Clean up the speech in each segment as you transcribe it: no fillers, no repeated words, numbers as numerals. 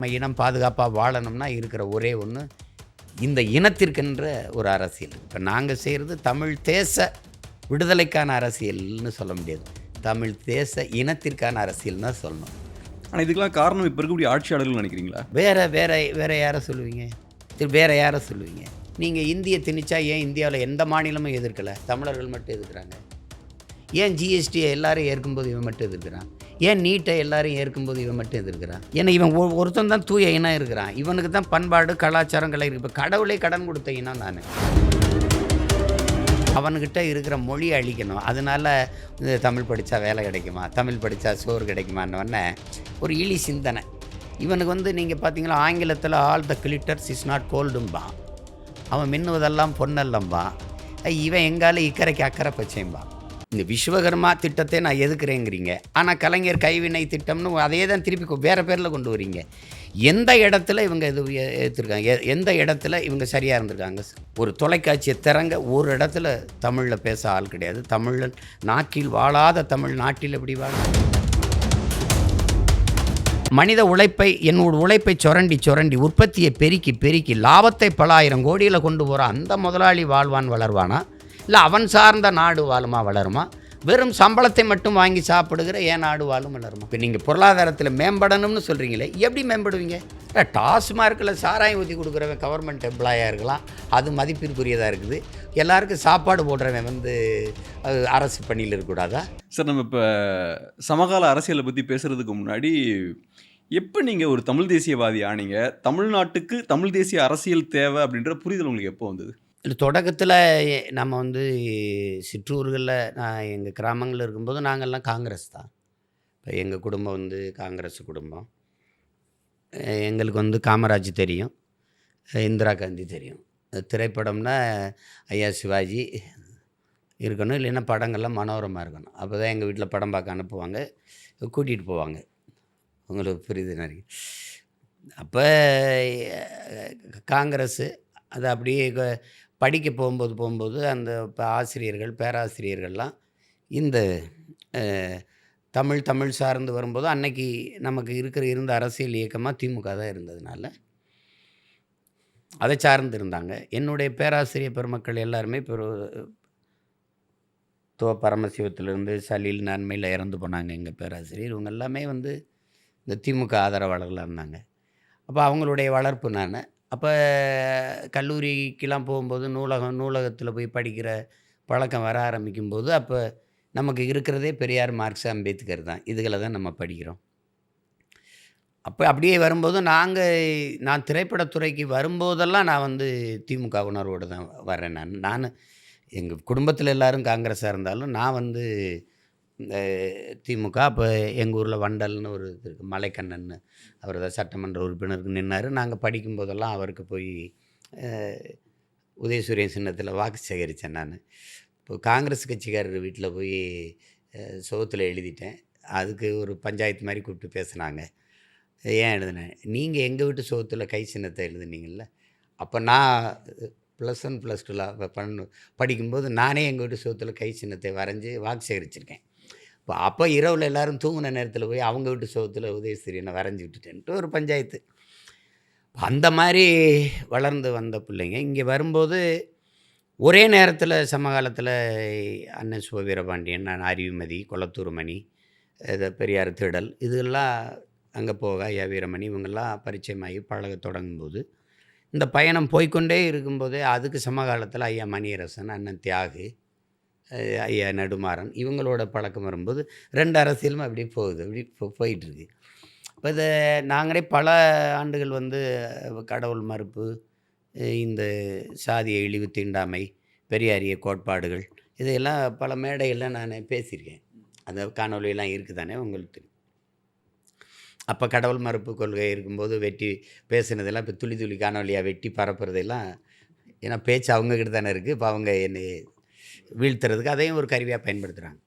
நம்ம இனம் பாதுகாப்பாக வாழணும்னா இருக்கிற ஒரே ஒன்று இந்த இனத்திற்கென்ற ஒரு அரசியல். இப்போ நாங்கள் செய்கிறது தமிழ் தேச விடுதலைக்கான அரசியல்னு சொல்ல முடியாது, தமிழ் தேச இனத்திற்கான அரசியல் தான் சொல்லணும். ஆனால் இதுக்கெல்லாம் காரணம் இப்போ இருக்கக்கூடிய ஆட்சியாளர்கள் நினைக்கிறீங்களா? வேற யாரை சொல்லுவீங்க? வேற யாரை சொல்லுவீங்க? நீங்கள் இந்தியை திணிச்சா ஏன் இந்தியாவில் எந்த மாநிலமும் எதிர்க்கலை, தமிழர்கள் மட்டும் எதிர்க்கிறாங்க? ஏன் ஜிஎஸ்டியை எல்லாரும் ஏற்கும்போது இவன் மட்டும் எதிர்க்கிறான்? ஏன் நீட்டை எல்லாரும் ஏற்கும்போது இவன் மட்டும் எதிர்க்கிறான்? ஏன்னா இவன் ஒருத்தன் தான் தூய இனம் இருக்கிறான், இவனுக்கு தான் பண்பாடு கலாச்சாரம் கலை இருக்குது. இப்போ கடவுளே கடன் கொடுத்த இனம் நான். அவனுக்கிட்ட இருக்கிற மொழியை அழிக்கணும். அதனால தமிழ் படித்தா வேலை கிடைக்குமா, தமிழ் படித்தா சோறு கிடைக்குமான்னு ஒரு இழி சிந்தனை இவனுக்கு. நீங்கள் பார்த்தீங்களா, ஆங்கிலத்தில் all the glitters is not கோல்டும்பா, அவன் மின்னுவதெல்லாம் பொன்னல்லம்பா, இவன் எங்கால இக்கரைக்கு அக்கறை பச்சைம்பா. இந்த விஸ்வகர்மா திட்டத்தை நான் எதுக்குறேங்கிறீங்க, ஆனால் கலைஞர் கைவினை திட்டம்னு அதே தான் திருப்பி வேறு பேரில் கொண்டு வரீங்க. எந்த இடத்துல இவங்க இது எடுத்துருக்காங்க, எந்த இடத்துல இவங்க சரியாக இருந்திருக்காங்க? ஒரு தொலைக்காட்சியை திறங்க, ஒரு இடத்துல தமிழில் பேச ஆள் கிடையாது. தமிழன் நாக்கில் வாழாத தமிழ் நாட்டில் எப்படி வாழ? மனித உழைப்பை, என்னோட உழைப்பை சுரண்டி உற்பத்தியை பெருக்கி லாபத்தை பல ஆயிரம் கோடியில் கொண்டு போகிற அந்த முதலாளி வாழ்வான் வளர்வானா, இல்லை அவன் சார்ந்த நாடு வாழுமா வளருமா? வெறும் சம்பளத்தை மட்டும் வாங்கி சாப்பிடுகிற ஏன் நாடு வாழும் வளருமா? இப்போ நீங்கள் பொருளாதாரத்தில் மேம்படணும்னு சொல்கிறீங்களே, எப்படி மேம்படுவீங்க? டாஸ்மார்க்கில் சாராயம் ஊற்றி கொடுக்குறவன் கவர்மெண்ட் எம்ப்ளாயாக இருக்கலாம், அது மதிப்பிற்குரியதாக இருக்குது. எல்லாருக்கும் சாப்பாடு போடுறவன் அரசு பணியில் இருக்கக்கூடாதா? சார், நம்ம இப்போ சமகால அரசியலை பற்றி பேசுகிறதுக்கு முன்னாடி, எப்போ நீங்கள் ஒரு தமிழ் தேசியவாதி ஆனீங்க, தமிழ்நாட்டுக்கு தமிழ் தேசிய அரசியல் தேவை அப்படின்ற புரிதல் உங்களுக்கு எப்போ வந்தது? இல்லை, தொடக்கத்தில் நம்ம சிற்றூர்களில், நான் எங்கள் கிராமங்களில் இருக்கும்போது நாங்கள்லாம் காங்கிரஸ் தான். இப்போ எங்கள் குடும்பம் காங்கிரஸ் குடும்பம். எங்களுக்கு காமராஜ் தெரியும், இந்திரா காந்தி தெரியும். திரைப்படம்னா ஐயா சிவாஜி இருக்கணும், இல்லைன்னா படங்கள்லாம் மனோரமாக இருக்கணும். அப்போ தான் எங்கள் வீட்டில் படம் பார்க்க அனுப்புவாங்க, கூட்டிகிட்டு போவாங்க. உங்களுக்கு புரியுது நிறைய. அப்போ காங்கிரஸ்ஸு அது அப்படியே படிக்க போகும்போது அந்த ஆசிரியர்கள் பேராசிரியர்கள்லாம் இந்த தமிழ் சார்ந்து வரும்போது, அன்னைக்கு நமக்கு இருந்த அரசியல் இயக்கமாக திமுக தான் இருந்ததுனால அதை சார்ந்து இருந்தாங்க. என்னுடைய பேராசிரியர் பெருமக்கள் எல்லாருமே பரமசிவத்திலிருந்து சலீல் நன்மையில் இறந்து போனாங்க எங்கள் பேராசிரியர். இவங்க எல்லாமே இந்த திமுக ஆதரவாளர்களாக இருந்தாங்க. அப்போ அவங்களுடைய வளர்ப்பு நான். அப்போ கல்லூரிக்கெலாம் போகும்போது நூலகத்தில் போய் படிக்கிற பழக்கம் வர ஆரம்பிக்கும்போது, அப்போ நமக்கு இருக்கிறதே பெரியார், மார்க்ஸ், அம்பேத்கர் தான். இதுகளை தான் நம்ம படிக்கிறோம். அப்போ அப்படியே வரும்போது நான் திரைப்படத்துறைக்கு வரும்போதெல்லாம் நான் திமுக உணர்வோடு தான் வர்றேன். நான் எங்கள் குடும்பத்தில் எல்லோரும் காங்கிரஸாக இருந்தாலும் நான் இந்த திமுக. அப்போ எங்கள் ஊரில் வண்டல்னு ஒரு இது இருக்குது, மலைக்கண்ணன், அவர் தான் சட்டமன்ற உறுப்பினருக்கு நின்னார். நாங்கள் படிக்கும்போதெல்லாம் அவருக்கு போய் உதயசூரியன் சின்னத்தில் வாக்கு சேகரித்தேன் நான். இப்போ காங்கிரஸ் கட்சிக்காரர் வீட்டில் போய் சோத்தில் எழுதிட்டேன். அதுக்கு ஒரு பஞ்சாயத்து மாதிரி கூப்பிட்டு பேசுனாங்க. ஏன் எழுதினேன்? நீங்கள் எங்கள் வீட்டு சோத்தில் கை சின்னத்தை எழுதுனீங்கள்ல, அப்போ நான் +1 +2 படிக்கும்போது நானே எங்கள் வீட்டு சோத்தில் கை சின்னத்தை வரைஞ்சி வாக்கு சேகரிச்சிருக்கேன். அப்போ இரவில் எல்லோரும் தூங்கின நேரத்தில் போய் அவங்க வீட்டு சோகத்தில் உதயசூரியனை வரைஞ்சி விட்டுட்டேன்ட்டு ஒரு பஞ்சாயத்து. அந்த மாதிரி வளர்ந்து வந்த பிள்ளைங்க இங்கே வரும்போது ஒரே நேரத்தில் சமகாலத்தில் அண்ணன் சுப வீரபாண்டியன், நான் அறிவுமதி, கொளத்தூர் மணி, பெரியார் திடல், இதெல்லாம் அங்கே போக ஐயா வீரமணி இவங்கெல்லாம் பரிச்சயமாகி பழக தொடங்கும்போது, இந்த பயணம் போய்கொண்டே இருக்கும்போதே அதுக்கு சமகாலத்தில் ஐயா மணியரசன், அண்ணன் தியாகு, ஐயா நெடுமாறன் இவங்களோட பழக்கம் வரும்போது 2 அரசியலும் அப்படி போகுது, அப்படி போயிட்டுருக்கு. இப்போ இதை நாங்களே பல ஆண்டுகள் கடவுள் மறுப்பு, இந்த சாதிய இழிவு தீண்டாமை, பெரியாரிய கோட்பாடுகள், இதையெல்லாம் பல மேடைகளில் நான் பேசியிருக்கேன். அந்த காணொலியெல்லாம் இருக்குது தானே உங்களுக்கு. அப்போ கடவுள் மறுப்பு கொள்கை இருக்கும்போது வெட்டி பேசுனதெல்லாம் இப்போ துளி காணொலியாக வெட்டி பரப்புறதெல்லாம், ஏன்னா பேச்சு அவங்கக்கிட்ட தானே இருக்குது. இப்போ அவங்க என்னை வீழ்த்துறதுக்கு அதையும் ஒரு கருவியாக பயன்படுத்துகிறாங்க.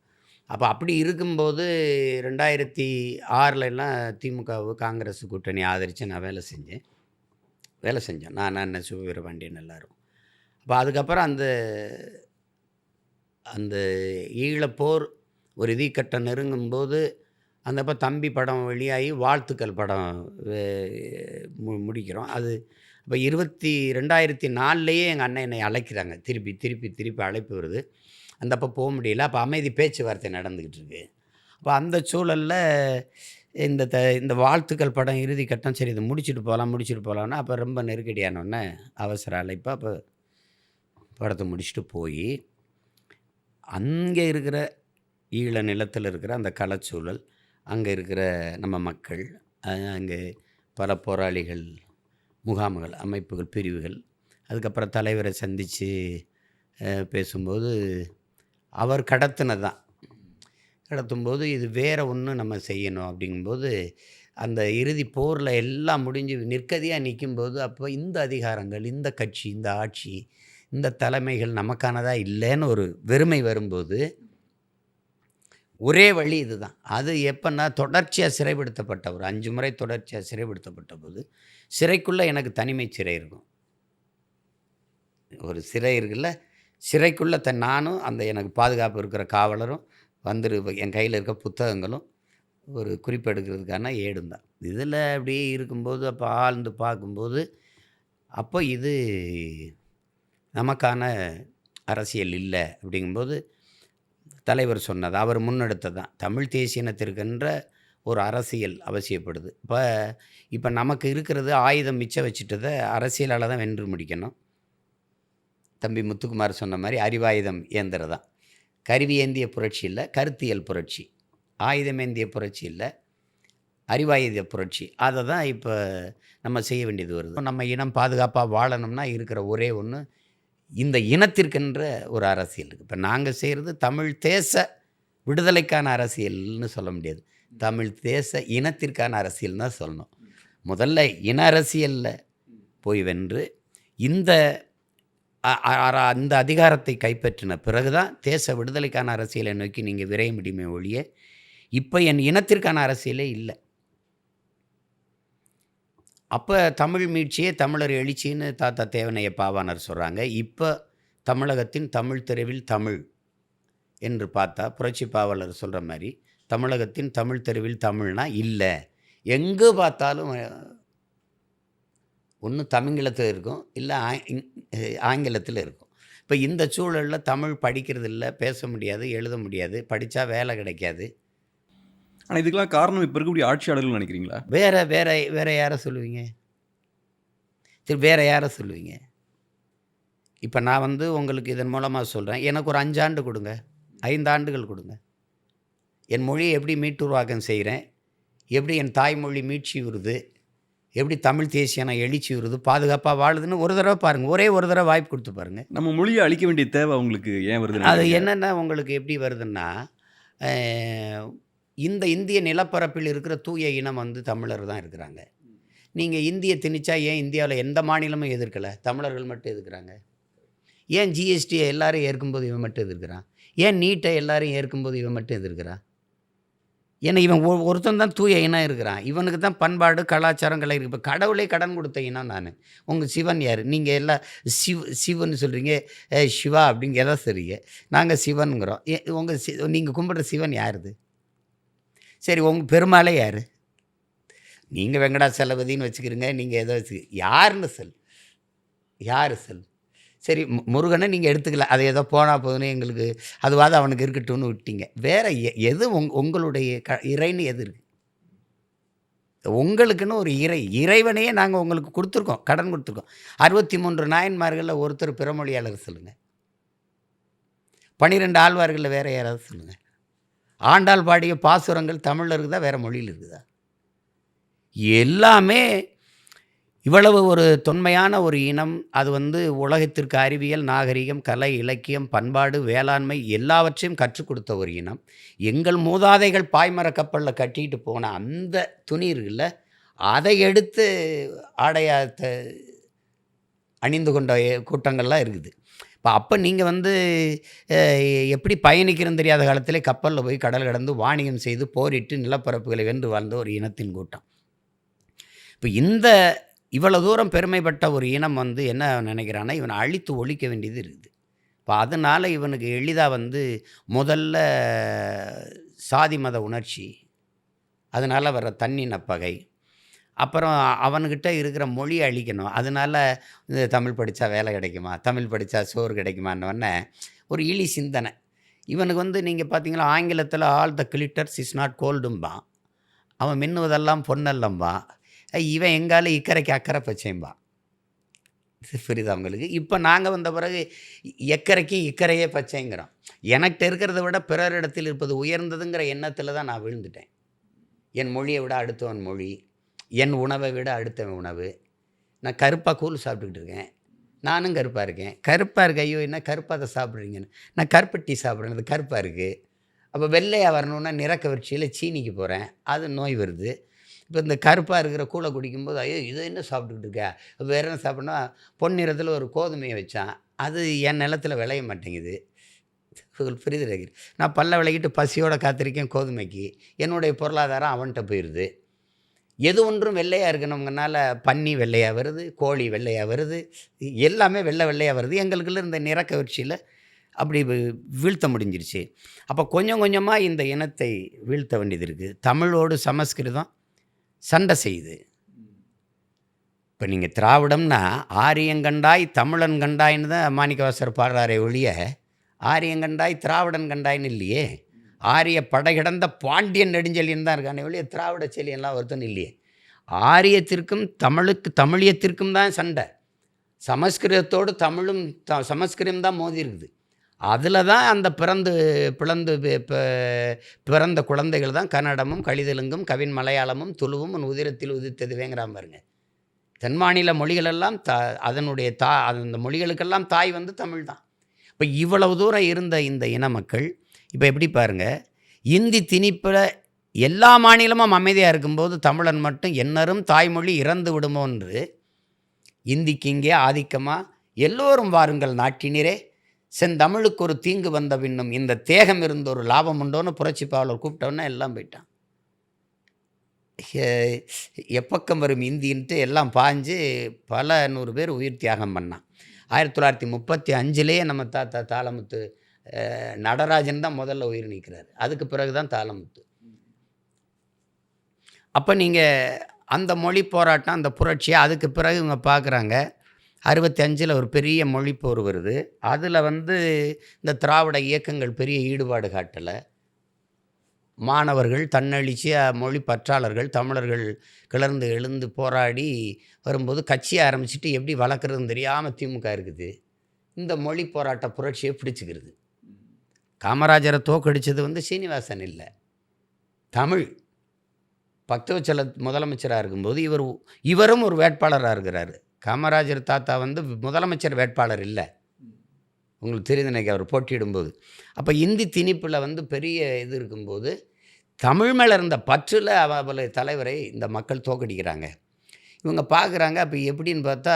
அப்போ அப்படி இருக்கும்போது 2006 திமுகவு காங்கிரஸ் கூட்டணி ஆதரித்து நான் வேலை செஞ்சேன் நான், அண்ணன் சுப வீரபாண்டியன் எல்லோரும். அப்போ அதுக்கப்புறம் அந்த ஈழப்போர் ஒரு இறுதிக்கட்டம் நெருங்கும்போது அந்தப்போ தம்பி படம் வெளியாகி வாழ்த்துக்கள் படம் முடிக்கிறோம். அது இப்போ 2004லேயே எங்கள் அண்ணன் என்னை அழைக்கிறாங்க. திருப்பி திருப்பி திருப்பி அழைப்பு வருது. அந்தப்போ போக முடியல. அப்போ அமைதி பேச்சுவார்த்தை நடந்துக்கிட்டு இருக்கு. அப்போ அந்த சூழலில் இந்த வாழ்த்துக்கள் படம் இறுதி கட்டம், சரி இதை முடிச்சுட்டு போகலான்னா அப்போ ரொம்ப நெருக்கடியானோடனே அவசர அழைப்பு. அப்போ படத்தை முடிச்சுட்டு போய் அங்கே இருக்கிற ஈழ நிலத்தில் இருக்கிற அந்த களச்சூழல், அங்கே இருக்கிற நம்ம மக்கள், அங்கே பல போராளிகள் முகாம்கள், அமைப்புகள், பிரிவுகள், அதுக்கப்புறம் தலைவரை சந்தித்து பேசும்போது அவர் கடத்துனது தான். கடத்தும்போது இது வேறு ஒன்று நம்ம செய்யணும் அப்படிங்கும்போது, அந்த இறுதி போரில் எல்லாம் முடிஞ்சு நிற்கதியாக நிற்கும்போது, அப்போ இந்த அதிகாரங்கள், இந்த கட்சி, இந்த ஆட்சி, இந்த தலைமைகள் நமக்கானதா இல்லைன்னு ஒரு வெறுமை வரும்போது, ஒரே வழி இதுதான். அது எப்போன்னா தொடர்ச்சியாக சிறைப்படுத்தப்பட்ட ஒரு 5 முறை தொடர்ச்சியாக சிறைப்படுத்தப்பட்ட போது, சிறைக்குள்ளே எனக்கு தனிமை சிறை இருக்கும். ஒரு சிறை இருக்குல்ல, சிறைக்குள்ளே நானும் அந்த எனக்கு பாதுகாப்பு இருக்கிற காவலரும் என் கையில் இருக்க புத்தகங்களும் ஒரு குறிப்பெடுக்கிறதுக்கான ஏடும் தான். இதில் அப்படியே இருக்கும்போது அப்போ ஆழ்ந்து பார்க்கும்போது, அப்போ இது நமக்கான அரசியல் இல்லை அப்படிங்கும்போது, தலைவர் சொன்னது, அவர் முன்னெடுத்தது தான். தமிழ் தேசியனத்திற்கென்ற ஒரு அரசியல் அவசியப்படுது. இப்போ நமக்கு இருக்கிறது ஆயுதம் மிச்சம் வச்சுட்டதை அரசியலால் தான் வென்று முடிக்கணும். தம்பி முத்துக்குமார் சொன்ன மாதிரி அறிவாயுதம் ஏந்திரம் தான். கருவி ஏந்திய புரட்சி இல்லை, கருத்தியல் புரட்சி. ஆயுதம் ஏந்திய புரட்சி இல்லை, அறிவாயுத புரட்சி. அதை தான் இப்போ நம்ம செய்ய வேண்டியது வருது. நம்ம இனம் பாதுகாப்பாக வாழணும்னா இருக்கிற ஒரே ஒன்று, இந்த இனத்திற்கென்ற ஒரு அரசியல் இருக்குது. இப்போ நாங்கள் செய்கிறது தமிழ் தேச விடுதலைக்கான அரசியல்னு சொல்ல முடியாது, தமிழ் தேச இனத்திற்கான அரசியல்னு தான் சொல்லணும். முதல்ல இன அரசியலில் போய் வென்று அந்த அதிகாரத்தை கைப்பற்றின பிறகு தான் தேச விடுதலைக்கான அரசியலை நோக்கி நீங்கள் விரைய முடியுமே ஒழிய, இப்போ என் இனத்திற்கான அரசியலே இல்லை. அப்போ தமிழ் மீட்சியே தமிழர் எழுச்சின்னு தாத்தா தேவனைய பாவாணர் சொல்கிறாங்க. இப்போ தமிழகத்தின் தமிழ் தெருவில் தமிழ் என்று பார்த்தா புரட்சி பாவலர் சொல்கிற மாதிரி தமிழகத்தின் தமிழ் தெருவில் தமிழ்னா இல்லை. எங்கே பார்த்தாலும் ஒன்று தமிழத்தில் இருக்கும், இல்லை ஆங்கிலத்தில் இருக்கும். இப்போ இந்த சூழலில் தமிழ் படிக்கிறது இல்லை, பேச முடியாது, எழுத முடியாது, படித்தா வேலை கிடைக்காது. ஆனால் இதுக்கெல்லாம் காரணம் இப்போ இருக்கக்கூடிய ஆட்சியாளர்கள் நினைக்கிறீங்களா? வேற யாரை சொல்லுவீங்க? சரி, வேறு யாரை சொல்லுவீங்க? இப்போ நான் உங்களுக்கு இதன் மூலமாக சொல்கிறேன், எனக்கு ஒரு 5 ஆண்டு கொடுங்க, 5 ஆண்டுகள் கொடுங்க. என் மொழியை எப்படி மீட்டுருவாக்கம் செய்கிறேன், எப்படி என் தாய்மொழி மீட்சி வருது, எப்படி தமிழ் தேசியன எழுச்சி வருது, பாதுகாப்பாக வாழுதுன்னு ஒரு தடவை பாருங்கள். ஒரே ஒரு தடவை வாய்ப்பு கொடுத்து பாருங்கள். நம்ம மொழியை அழிக்க வேண்டிய தேவை உங்களுக்கு ஏன் வருது? அது என்னென்னா உங்களுக்கு எப்படி வருதுன்னா, இந்த இந்திய நிலப்பரப்பில் இருக்கிற தூய இனம் தமிழர் தான் இருக்கிறாங்க. நீங்கள் இந்தியை திணிச்சா ஏன் இந்தியாவில் எந்த மாநிலமும் எதிர்க்கலை, தமிழர்கள் மட்டும் எதிர்க்கிறாங்க? ஏன் ஜிஎஸ்டியை எல்லாரும் ஏற்கும்போது இவன் மட்டும் எதிர்க்கிறான்? ஏன் நீட்டை எல்லாரும் ஏற்கும்போது இவன் மட்டும் எதிர்க்கிறான்? ஏன்னா இவன் ஒருத்தன் தான் தூய இனம் இருக்கிறான், இவனுக்கு தான் பண்பாடு கலாச்சாரம் கலை இருக்குது. இப்போ கடவுளே கடன் கொடுத்த இனம் நான். உங்கள் சிவன் யார்? நீங்கள் எல்லாம் சிவன்னு சொல்கிறீங்க, சிவா அப்படிங்க எதாவது சொல்கிறீங்க, நாங்கள் சிவனுங்கிறோம். நீங்கள் கும்பிட்ற சிவன் யாருது? சரி, உங்கள் பெருமாளே யார்? நீங்கள் வெங்கடாசலபதின்னு வச்சுக்கிறீங்க, நீங்கள் எதோ யாருன்னு யார் சரி, முருகனை நீங்கள் எடுத்துக்கல, அதை ஏதோ போனால் போதுன்னு எங்களுக்கு அதுவாது அவனுக்கு இருக்கட்டும்னு விட்டீங்க. வேறு எது உங்களுடைய இறைன்னு எது இருக்குது? உங்களுக்குன்னு ஒரு இறைவனையே நாங்கள் உங்களுக்கு கொடுத்துருக்கோம், கடன் கொடுத்துருக்கோம். 63 நாயன்மார்களில் ஒருத்தர் பிறமொழியாளர் சொல்லுங்கள். 12 ஆழ்வார்களில் வேறு யாராவது சொல்லுங்கள். ஆண்டாள் பாடிய பாசுரங்கள் தமிழில் இருக்குதா, வேறு மொழியில் இருக்குதா? எல்லாமே இவ்வளவு ஒரு தொன்மையான ஒரு இனம். அது உலகத்திற்கு அறிவியல், நாகரிகம், கலை, இலக்கியம், பண்பாடு, வேளாண்மை எல்லாவற்றையும் கற்றுக் கொடுத்த ஒரு இனம். எங்கள் மூதாதைகள் பாய்மர கப்பலில் கட்டிட்டு போன அந்த துணி இருக்குல்ல, அதை எடுத்து ஆடையாத்த அணிந்து கொண்ட கூட்டங்கள்லாம் இருக்குது. அப்போ நீங்கள் எப்படி பயணிக்கிறன்னு தெரியாத காலத்திலே கப்பலில் போய் கடல் கடந்து வாணிகம் செய்து போரிட்டு நிலப்பரப்புகளை வென்று வாழ்ந்த ஒரு இனத்தின் கூட்டம். இப்போ இவ்வளோ தூரம் பெருமைப்பட்ட ஒரு இனம் என்ன நினைக்கிறான்னா, இவனை அழித்து ஒழிக்க வேண்டியது இருக்குது. இப்போ அதனால் இவனுக்கு எளிதாக முதல்ல சாதி மத உணர்ச்சி, அதனால் வர தண்ணின பகை, அப்புறம் அவனுக்கிட்ட இருக்கிற மொழியை அழிக்கணும். அதனால இந்த தமிழ் படித்தா வேலை கிடைக்குமா, தமிழ் படித்தா சோறு கிடைக்குமான்னொடனே ஒரு இழி சிந்தனை. இவனுக்கு நீங்கள் பார்த்தீங்களா, ஆங்கிலத்தில் all the glitters is not கோல்டும்பான், அவன் மின்னுவதெல்லாம் பொன்னல்லம்பான், இவன் எங்கால இக்கரைக்கு அக்கறை பச்சைம்பான். புரியுதா உங்களுக்கு? இப்போ நாங்கள் வந்த பிறகு எக்கரைக்கு இக்கரையே பச்சைங்கிறோம். எனக்கிட்ட இருக்கிறத விட பிறரிடத்தில் இருப்பது உயர்ந்ததுங்கிற எண்ணத்தில் தான் நான் விழுந்துட்டேன். என் மொழியை விட அடுத்தவன் மொழி, என் உணவை விட அடுத்தவன் உணவு. நான் கருப்பாக கூழ் சாப்பிட்டுக்கிட்டு இருக்கேன், நானும் கருப்பாக இருக்கேன். கருப்பாக இருக்க, ஐயோ என்ன கருப்பாக அதை சாப்பிட்றீங்கன்னு. நான் கருப்பு டீ சாப்பிட்றேன், அது கருப்பாக இருக்குது. அப்போ வெள்ளையாக வரணுன்னா நிறக்கவர்ச்சியில் சீனிக்கு போகிறேன், அது நோய் வருது. இப்போ இந்த கருப்பாக இருக்கிற கூழை குடிக்கும்போது, ஐயோ இதை என்ன சாப்பிட்டுக்கிட்டு இருக்க, வேறு என்ன சாப்பிட்னா பொன்னிறத்தில் ஒரு கோதுமையை வச்சான், அது என் நிலத்தில் விளைய மாட்டேங்குது. உங்களுக்கு புரியுது? நான் பல்ல விளக்கிட்டு பசியோடு காத்திருக்கேன் கோதுமைக்கு, என்னுடைய பொருளாதாரம் அவன்கிட்ட போயிடுது. எது ஒன்றும் வெள்ளையாக இருக்கணுங்கனால பன்னி வெள்ளையாக வருது, கோழி வெள்ளையாக வருது, எல்லாமே வெள்ளையாக வருது. எங்களுக்குள்ள இந்த நிறக்கவர்ச்சியில் அப்படி வீழ்த்த முடிஞ்சிருச்சு. அப்போ கொஞ்சம் கொஞ்சமாக இந்த இனத்தை வீழ்த்த வேண்டியது இருக்குது. தமிழோடு சமஸ்கிருதம் சண்டை செய்யுது. இப்போ நீங்கள் திராவிடம்னா ஆரியங்கண்டாய் தமிழன் கண்டாயின்னு தான் மாணிக்கவாசர் பாடுறாரே ஒழிய, ஆரியங்கண்டாய் திராவிடன் கண்டாயின்னு இல்லையே. ஆரிய படைகிடந்த பாண்டியன் நெடுஞ்செழியன் தான் இருக்கானே ஒழிய திராவிட செழியெல்லாம் ஒருத்தன் இல்லையே. ஆரியத்திற்கும் தமிழியத்திற்கும் தான் சண்டை. சமஸ்கிருதத்தோடு தமிழும் சமஸ்கிருதம் தான் மோதி இருக்குது. அதில் தான் அந்த பிறந்த குழந்தைகள் தான் கன்னடமும் கலிதெலுங்கும் கவின் மலையாளமும் துளுவும் உதிரத்தில் உதித்ததுவேங்கிறான் பாருங்க. தென் மாநில மொழிகளெல்லாம் அதனுடைய அந்த மொழிகளுக்கெல்லாம் தாய் தமிழ் தான். இப்போ இவ்வளவு தூரம் இருந்த இந்த இன மக்கள் இப்போ எப்படி பாருங்கள், இந்தி திணிப்பில் எல்லா மாநிலமும் அமைதியாக இருக்கும்போது தமிழன் மட்டும் என்னரும் தாய்மொழி இறந்து விடுமோன்று இந்திக்கு இங்கே ஆதிக்கமாக எல்லோரும் வாருங்கள் நாட்டினரே, செந்தமிழுக்கு ஒரு தீங்கு வந்த பின்னும் இந்த தேகம் இருந்த ஒரு லாபம் உண்டோன்னு புரட்சி பாவலர் கூப்பிட்டோன்னே எல்லாம் போயிட்டான். எப்பக்கம் வரும் இந்தின்ட்டு எல்லாம் பாஞ்சு பல 100 பேர் உயிர் தியாகம் பண்ணான். 1935 நம்ம தாத்தா தாளமுத்து நடராஜன் தான் முதல்ல உயிர் நீக்கிறார். அதுக்கு பிறகு தான் தாளமுத்து. அப்போ நீங்கள் அந்த மொழி போராட்டம், அந்த புரட்சியை அதுக்கு பிறகு இவங்க பார்க்குறாங்க. 65 ஒரு பெரிய மொழிப்போர் வருது. அதில் இந்த திராவிட இயக்கங்கள் பெரிய ஈடுபாடு காட்டலை. மாணவர்கள் தன்னெழுச்சி, மொழி பற்றாளர்கள் தமிழர்கள் கிளர்ந்து எழுந்து போராடி வரும்போது கட்சியை ஆரம்பிச்சுட்டு எப்படி வளர்க்குறதுன்னு தெரியாமல் திமுக இருக்குது. இந்த மொழி போராட்ட புரட்சியை பிடிச்சிக்கிறது. காமராஜரை தோக்கடித்தது சீனிவாசன் இல்லை, தமிழ். பக்தவச்சல முதலமைச்சராக இருக்கும்போது இவரும் ஒரு வேட்பாளராக இருக்கிறார். காமராஜர் தாத்தா முதலமைச்சர் வேட்பாளர் இல்லை, உங்களுக்கு தெரியுது நினைக்க, அவர் போட்டியிடும்போது. அப்போ இந்தி திணிப்பில் பெரிய இது இருக்கும்போது தமிழ் மேலே இருந்த பற்றில் அவளை தலைவரை இந்த மக்கள் தோக்கடிக்கிறாங்க. இவங்க பார்க்குறாங்க. அப்போ எப்படின்னு பார்த்தா,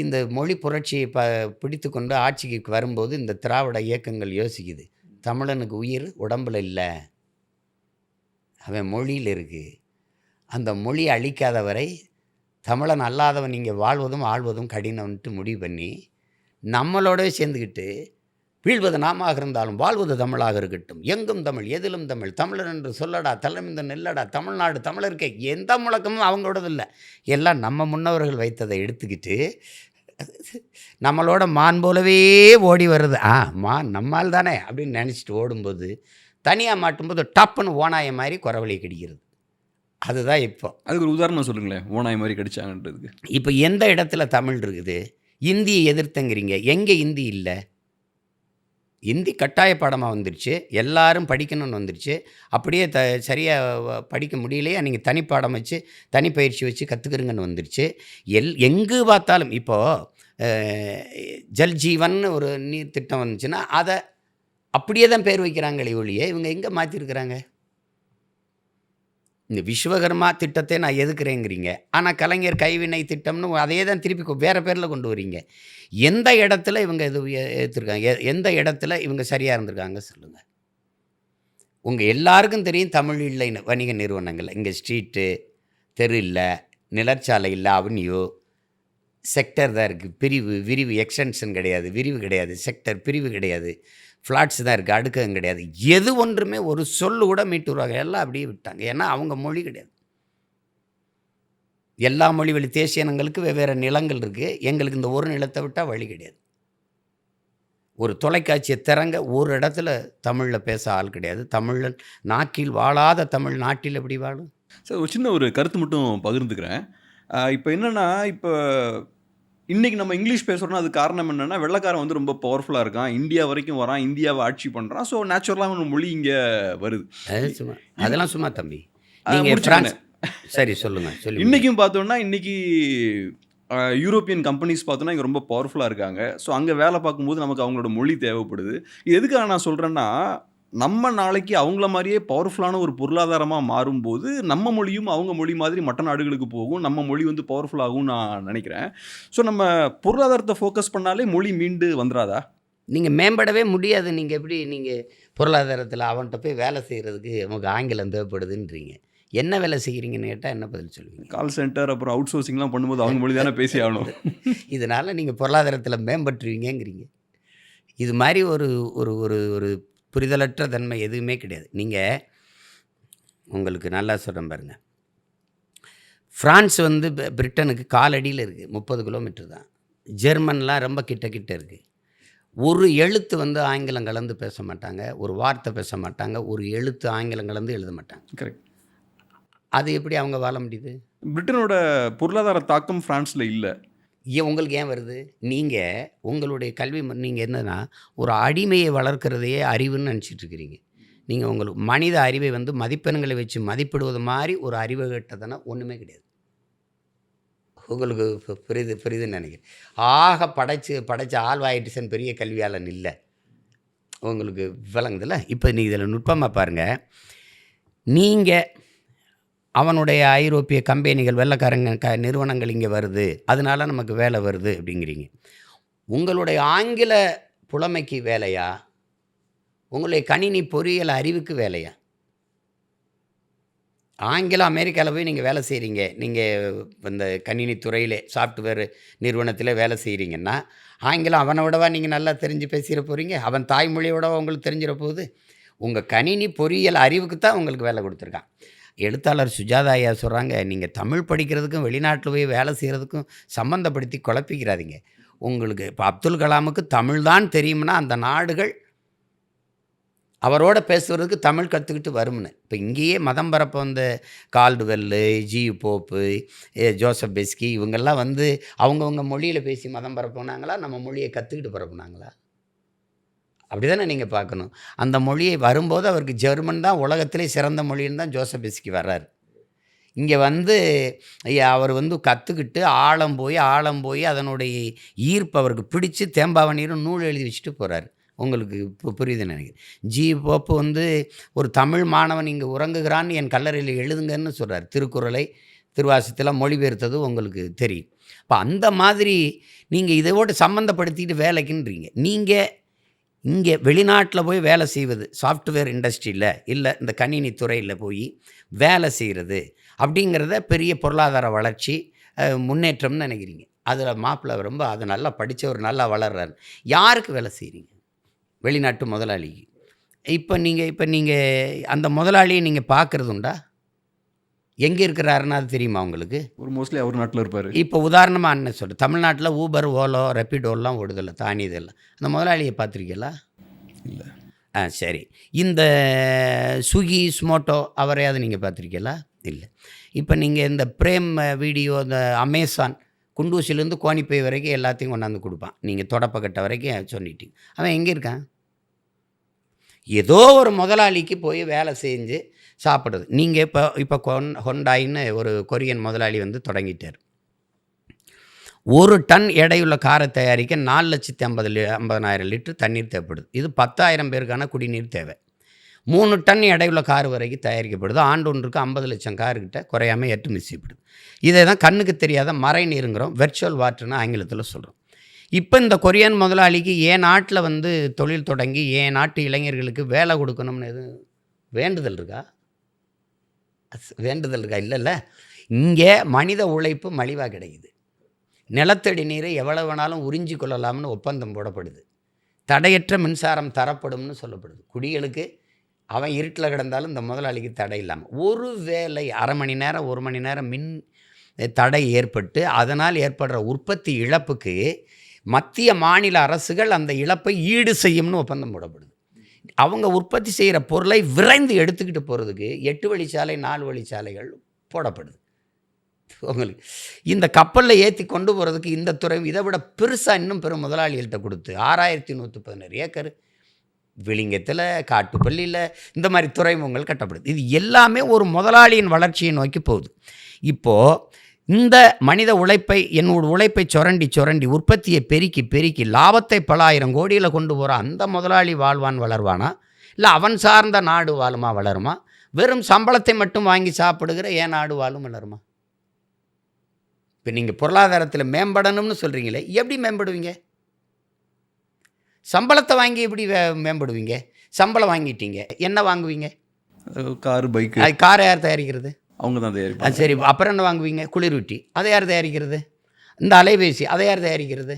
இந்த மொழி புரட்சியை பிடித்து கொண்டு ஆட்சிக்கு வரும்போது இந்த திராவிட இயக்கங்கள் யோசிக்குது, தமிழனுக்கு உயிர் உடம்பில் இல்லை, அவன் மொழியில் இருக்குது. அந்த மொழியை அழிக்காத வரை தமிழன் அல்லாதவன் இங்கே வாழ்வதும் ஆள்வதும் கடினம்ன்ட்டு முடிவு பண்ணி நம்மளோடவே சேர்ந்துக்கிட்டு வீழ்வது நாமாக இருந்தாலும் வாழ்வது தமிழாக இருக்கட்டும், எங்கும் தமிழ் எதிலும் தமிழ், தமிழன் என்று சொல்லடா தலைமிந்த நெல்லடா, தமிழ்நாடு தமிழருக்கே, எந்த முழக்கமும் அவங்களோடது இல்லை, எல்லாம் நம்ம முன்னவர்கள் வைத்ததை எடுத்துக்கிட்டு நம்மளோட மான் போலவே ஓடி வருது. மான் நம்மால் தானே அப்படின்னு நினச்சிட்டு ஓடும்போது தனியாக மாட்டும்போது டப்புன்னு ஓனாய மாதிரி குறவழி கடிக்கிறது. அதுதான் இப்போ. அதுக்கு ஒரு உதாரணம் சொல்லுங்களேன், ஓனாய் மாதிரி கடிச்சாங்கன்றதுக்கு. இப்போ எந்த இடத்துல தமிழ் இருக்குது? இந்தியை எதிர்த்துங்கிறீங்க, எங்கே இந்தி இல்லை? இந்தி கட்டாய பாடமாக வந்துருச்சு, எல்லாரும் படிக்கணும்னு வந்துருச்சு. அப்படியே சரியாக படிக்க முடியலையா, நீங்கள் தனிப்பாடம் வச்சு தனிப்பயிற்சி வச்சு கற்றுக்குறங்கன்னு வந்துருச்சு. எங்கு பார்த்தாலும் இப்போது ஜல் ஜீவன் ஒரு நீர் திட்டம் வந்துச்சுன்னா அதை அப்படியே தான் பேர் வைக்கிறாங்களே ஒழிய இவங்க எங்கே மாற்றிருக்கிறாங்க? இந்த விஸ்வகர்மா திட்டத்தை நான் எதுக்குறேங்கிறீங்க, ஆனால் கலைஞர் கைவினை திட்டம்னு அதையே தான் திருப்பி வேறு பேரில் கொண்டு வரீங்க. எந்த இடத்துல இவங்க இது ஏற்றுருக்காங்க? எந்த இடத்துல இவங்க சரியாக இருந்திருக்காங்க சொல்லுங்கள். உங்கள் எல்லாருக்கும் தெரியும், தமிழ் இல்லை வணிக நிறுவனங்கள், இங்கே ஸ்ட்ரீட்டு தெரு இல்லை, நிலச்சாலை இல்லை, அவென்யூ, செக்டர் தான் இருக்குது. பிரிவு, விரிவு, எக்ஸ்டென்ஷன் கிடையாது, விரிவு கிடையாது, செக்டர் பிரிவு கிடையாது, ஃப்ளாட்ஸ் தான் இருக்குது, அடுக்கம் கிடையாது. எது ஒன்றுமே ஒரு சொல்லு கூட மீட்டுருவாங்க, எல்லாம் அப்படியே விட்டாங்க. ஏன்னா அவங்க மொழி கிடையாது. எல்லா மொழி வழி தேசிய இனங்களுக்கு வெவ்வேறு நிலங்கள் இருக்குது. எங்களுக்கு இந்த ஒரு நிலத்தை விட்டால் வழி கிடையாது. ஒரு தொலைக்காட்சியை திறங்க ஒரு இடத்துல தமிழில் பேச ஆள் கிடையாது. தமிழன் நாக்கில் வாழாத தமிழ் நாட்டில் எப்படி வாழும்? சார் ஒரு சின்ன ஒரு கருத்து மட்டும் பகிர்ந்துக்கிறேன். இப்போ என்னன்னா, இப்போ இன்னைக்கு நம்ம இங்கிலீஷ் பேசுகிறோம்னா அது காரணம் என்னன்னா, வெள்ளைக்காரன் வந்து ரொம்ப பவர்ஃபுல்லாக இருக்கான், இந்தியா வரைக்கும் வரான், இந்தியாவை ஆட்சி பண்ணுறான். ஸோ நேச்சுரலாக ஒரு மொழி இங்கே வருது. சும்மா அதெல்லாம் சும்மா தம்பி. நீங்கள் நீங்கள் ஃப்ரான்ஸ் சரி சொல்லுங்கள் சொல்லி இன்றைக்கும் பார்த்தோன்னா இன்னைக்கு யூரோப்பியன் கம்பெனிஸ் பார்த்தோன்னா இங்கே ரொம்ப பவர்ஃபுல்லாக இருக்காங்க. ஸோ அங்கே வேலை பார்க்கும்போது நமக்கு அவங்களோட மொழி தேவைப்படுது. இது எதுக்காக நான் சொல்கிறேன்னா, நம்ம நாளைக்கு அவங்கள மாதிரியே பவர்ஃபுல்லான ஒரு பொருளாதாரமாக மாறும்போது நம்ம மொழியும் அவங்க மொழி மாதிரி மற்ற நாடுகளுக்கு போகும், நம்ம மொழி வந்து பவர்ஃபுல் ஆகும்னு நான் நினைக்கிறேன். ஸோ நம்ம பொருளாதாரத்தை ஃபோக்கஸ் பண்ணாலே மொழி மீண்டு வந்துடாதா? நீங்கள் மேம்படவே முடியாது. நீங்கள் எப்படி நீங்கள் பொருளாதாரத்தில் அவன்கிட்ட போய் வேலை செய்கிறதுக்கு நமக்கு ஆங்கிலம் தேவைப்படுதுன்றீங்க. என்ன வேலை செய்கிறீங்கன்னு கேட்டால் என்ன பதில் சொல்லுவீங்க? கால் சென்டர் அப்புறம் அவுட் சோர்சிங்லாம் பண்ணும்போது அவங்க மொழி தானே பேசி ஆகணும். இதனால் நீங்கள் பொருளாதாரத்தில் மேம்பட்டுருவீங்கங்கிறீங்க. இது மாதிரி ஒரு ஒரு ஒரு ஒரு புரிதலற்ற தன்மை எதுவுமே கிடையாது. நீங்கள் உங்களுக்கு நல்லா சொல்கிறேன் பாருங்கள். ஃப்ரான்ஸ் வந்து பிரிட்டனுக்கு காலடியில் இருக்குது, 30 கிலோமீட்டர் தான். ஜெர்மன்லாம் ரொம்ப கிட்ட கிட்ட இருக்குது. ஒரு எழுத்து வந்து ஆங்கிலம் கலந்து பேச மாட்டாங்க, ஒரு வார்த்தை பேச மாட்டாங்க, ஒரு எழுத்து ஆங்கிலம் கலந்து எழுத மாட்டாங்க. கரெக்ட். அது எப்படி அவங்க வாழ முடியுது? பிரிட்டனோட பொருளாதார தாக்கம் ஃப்ரான்ஸில் இல்லை. உங்களுக்கு ஏன் வருது? நீங்கள் உங்களுடைய கல்வி நீங்கள் என்னன்னா ஒரு அடிமையை வளர்க்குறதையே அறிவுன்னு நினச்சிட்டு இருக்கிறீங்க. நீங்கள் உங்களுக்கு மனித அறிவை வந்து மதிப்பெண்களை வச்சு மதிப்பிடுவது மாதிரி ஒரு அறிவு கட்டதுன்னா ஒன்றுமே கிடையாது. உங்களுக்கு புரியுதுன்னு நினைக்கிறேன். ஆக படைச்ச ஆழ்வாயிட்டுசன் பெரிய கல்வியாளன் இல்லை. உங்களுக்கு விளங்குதில்ல? இப்போ நீ இதில் நுட்பமாக பாருங்கள். நீங்கள் அவனுடைய ஐரோப்பிய கம்பெனிகள் வெள்ளைக்காரங்க நிறுவனங்கள் இங்கே வருது, அதனால நமக்கு வேலை வருது அப்படிங்கிறீங்க. உங்களுடைய ஆங்கில புலமைக்கு வேலையா, உங்களுடைய கணினி பொறியியல் அறிவுக்கு வேலையா? ஆங்கிலம் அமெரிக்காவில் போய் நீங்கள் வேலை செய்கிறீங்க, நீங்கள் இந்த கணினி துறையிலே சாஃப்ட்வேர் நிறுவனத்தில் வேலை செய்கிறீங்கன்னா ஆங்கிலம் அவனை விடவா நீங்கள் நல்லா தெரிஞ்சு பேசிட போகிறீங்க? அவன் தாய்மொழியோடவா உங்களுக்கு தெரிஞ்சிட போகுது? உங்கள் கணினி பொறியியல் அறிவுக்கு தான் உங்களுக்கு வேலை கொடுத்துருக்கான். எழுத்தாளர் சுஜாதா ஐயா சொல்கிறாங்க, நீங்கள் தமிழ் படிக்கிறதுக்கும் வெளிநாட்டில் போய் வேலை செய்கிறதுக்கும் சம்மந்தப்படுத்தி குழப்பிக்கிறாதீங்க. உங்களுக்கு இப்போ அப்துல் கலாமுக்கு தமிழ் தான் தெரியும்னா அந்த நாடுகள் அவரோட பேசுகிறதுக்கு தமிழ் கற்றுக்கிட்டு வரும்னு. இப்போ இங்கேயே மதம் பரப்ப வந்த Caldwell, G pope, Joseph Beschi இவங்கெல்லாம் வந்து அவங்கவுங்க மொழியில் பேசி மதம் பரப்புனாங்களா, நம்ம மொழியை கற்றுக்கிட்டு பரப்புனாங்களா? அப்படி தானே நீங்கள் பார்க்கணும். அந்த மொழியை வரும்போது அவருக்கு ஜெர்மன் தான் உலகத்திலே சிறந்த மொழின்னு தான் ஜோசப் பெஸ்கி வர்றார். இங்கே வந்து அவர் வந்து கற்றுக்கிட்டு ஆழம் போய் அதனுடைய ஈர்ப்பு அவருக்கு பிடிச்சி தேம்பாவணிரும் நூல் எழுதி வச்சுட்டு போகிறார். உங்களுக்கு புரியுதுன்னு நினைக்கிறேன். ஜி போப்பு வந்து ஒரு தமிழ் மாணவன் இங்கே உறங்குகிறான்னு என் கல்லறையில் எழுதுங்கன்னு சொல்கிறார். திருக்குறளை திருவாசத்தில் மொழிபெயர்த்தது உங்களுக்கு தெரியும். இப்போ அந்த மாதிரி நீங்கள் இதோடு சம்மந்தப்படுத்திட்டு வேலைக்குன்றீங்க. நீங்கள் இங்கே வெளிநாட்டில் போய் வேலை செய்வது, சாஃப்ட்வேர் இண்டஸ்ட்ரியில் இல்லை இந்த கணினி துறையில் போய் வேலை செய்கிறது அப்படிங்கிறத பெரிய பொருளாதார வளர்ச்சி முன்னேற்றம்னு நினைக்கிறீங்க. அதில் மாப்பிள்ளை ரொம்ப அதை நல்லா படித்தவர் நல்லா வளர்றாரு. யாருக்கு வேலை செய்கிறீங்க? வெளிநாட்டு முதலாளிக்கு. இப்போ நீங்கள் அந்த முதலாளியை நீங்கள் பார்க்குறது உண்டா? எங்கே இருக்கிறாருன்னா அது தெரியுமா உங்களுக்கு? ஒரு மோஸ்ட்லி அவர் நாட்டில் இருப்பார். இப்போ உதாரணமாக என்ன சொல்கிறேன், தமிழ்நாட்டில் ஊபர், ஓலோ, ரெப்பிடோலாம் ஓடுதில்ல, தானி இதெல்லாம். அந்த முதலாளியை பார்த்துருக்கீங்களா? இல்லை. சரி. இந்த ஸ்விக்கி, ஸ்மோட்டோ அவரையாவது நீங்கள் பார்த்துருக்கீங்களா? இல்லை. இப்போ நீங்கள் இந்த பிரேம் வீடியோ, இந்த அமேசான் குண்டூசிலேருந்து கோணிப்பை வரைக்கும் எல்லாத்தையும் கொண்டாந்து கொடுப்பான். நீங்கள் தொடப்பக்கட்டை வரைக்கும் சொல்லிட்டீங்க. அவன் எங்கே இருக்கான்? ஏதோ ஒரு முதலாளிக்கு போய் வேலை செஞ்சு சாப்பிட்றது. நீங்கள் இப்போ ஹொண்டாயின்னு ஒரு கொரியன் முதலாளி வந்து தொடங்கிட்டார். 1 டன் எடையுள்ள காரை தயாரிக்க 4,50,000 லிட்டர் தண்ணீர் தேவைப்படுது. இது 10,000 பேருக்கான குடிநீர் தேவை. 3 டன் எடையுள்ள கார் வரைக்கும் தயாரிக்கப்படுது. ஆண்டு ஒன்றுக்கு 50 லட்சம் கார்கிட்ட குறையாமல் ஏற்றுமதி செய்யப்படுது. இதை தான் கண்ணுக்கு தெரியாத மறை நீருங்கிறோம், வெர்ச்சுவல் வாட்டர்னு ஆங்கிலத்தில் சொல்கிறோம். இப்போ இந்த கொரியன் முதலாளிக்கு என் நாட்டில் வந்து தொழில் தொடங்கி என் நாட்டு இளைஞர்களுக்கு வேலை கொடுக்கணும்னு எதுவும் வேண்டுதல் இருக்கா? இல்லைல்ல. இங்கே மனித உழைப்பு மலிவாக கிடைக்குது. நிலத்தடி நீரை எவ்வளவு வேணாலும் உறிஞ்சி கொள்ளலாம்னு ஒப்பந்தம் போடப்படுது. தடையற்ற மின்சாரம் தரப்படும்னு சொல்லப்படுது. குடிகளுக்கு அவன் இருட்டில் கிடந்தாலும் இந்த முதலாளிக்கு தடை இல்லாமல். ஒரு வேளை அரை மணி நேரம் 1 மணி நேரம் மின் தடை ஏற்பட்டு அதனால் ஏற்படுற உற்பத்தி இழப்புக்கு மத்திய மாநில அரசுகள் அந்த இழப்பை ஈடு செய்யும்னு ஒப்பந்தம் போடப்படுது. அவங்க உற்பத்தி செய்கிற பொருளை விரைந்து எடுத்துக்கிட்டு போகிறதுக்கு 8 வழிச்சாலை 4 வழிச்சாலைகள் போடப்படுது. உங்களுக்கு இந்த கப்பலில் ஏற்றி கொண்டு போகிறதுக்கு இந்த துறை இதை விட பெருசாக இன்னும் பெரும் முதலாளிகள்கிட்ட கொடுத்து 6116 ஏக்கர் விளிங்கத்தில், காட்டுப்பள்ளியில் இந்த மாதிரி துறைமுகங்கள் கட்டப்படுது. இது எல்லாமே ஒரு முதலாளியின் வளர்ச்சியை நோக்கி போகுது. இப்போது இந்த மனித உழைப்பை, என்னோட உழைப்பை சுரண்டி உற்பத்தியை பெருக்கி லாபத்தை பல ஆயிரம் கோடியில் கொண்டு போகிற அந்த முதலாளி வாழ்வான் வளர்வானா, இல்லை அவன் சார்ந்த நாடு வாழுமா வளருமா? வெறும் சம்பளத்தை மட்டும் வாங்கி சாப்பிடுகிற ஏன் நாடு வாழும் வளருமா? இப்போ நீங்கள் பொருளாதாரத்தில் மேம்படணும்னு சொல்கிறீங்களே, எப்படி மேம்படுவீங்க? சம்பளத்தை வாங்கி எப்படி மேம்படுவீங்க? சம்பளம் வாங்கிட்டீங்க, என்ன வாங்குவீங்க? Car, bike. அது காரை யார் தயாரிக்கிறது? அவங்க தான் தயாரிப்பாங்க. சரி, அப்புறம் என்ன வாங்குவீங்க? குளிர்விட்டி, அதை யார் தயாரிக்கிறது? இந்த அலைபேசி, அதை யார் தயாரிக்கிறது?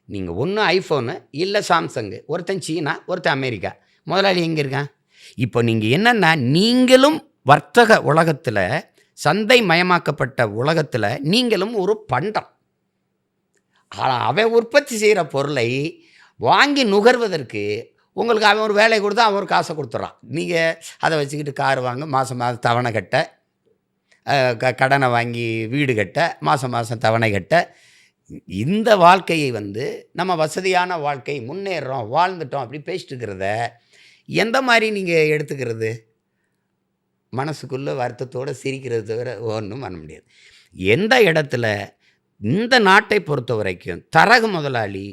நீங்கள் ஒன்று ஐஃபோனு, இல்லை சாம்சங்கு. ஒருத்தன் சீனா, ஒருத்தன் அமெரிக்கா. முதலாளி எங்கே இருக்கான்? இப்போ நீங்கள் என்னென்னா, நீங்களும் வர்த்தக உலகத்தில், சந்தை மயமாக்கப்பட்ட உலகத்தில் நீங்களும் ஒரு பண்டம். ஆனால் அவன் உற்பத்தி செய்கிற பொருளை வாங்கி நுகர்வதற்கு உங்களுக்கு அவன் ஒரு வேலை கொடுத்தா அவன் ஒரு காசை கொடுத்துட்றான். நீங்கள் அதை வச்சுக்கிட்டு கார் வாங்க, மாதம் தவணை கட்ட, கடனை வாங்கி வீடு கட்ட, மாதம் தவணை கட்ட. இந்த வாழ்க்கையை நம்ம வசதியான வாழ்க்கை, முன்னேறோம், வாழ்ந்துட்டோம் அப்படி பேசிட்டு இருக்கிறத எந்த மாதிரி நீங்கள் எடுத்துக்கிறது? மனசுக்குள்ளே வருத்தத்தோடு சிரிக்கிறது தவிர ஒன்றும் பண்ண முடியாது. எந்த இடத்துல இந்த நாட்டை பொறுத்த வரைக்கும் தரகு முதலாளி,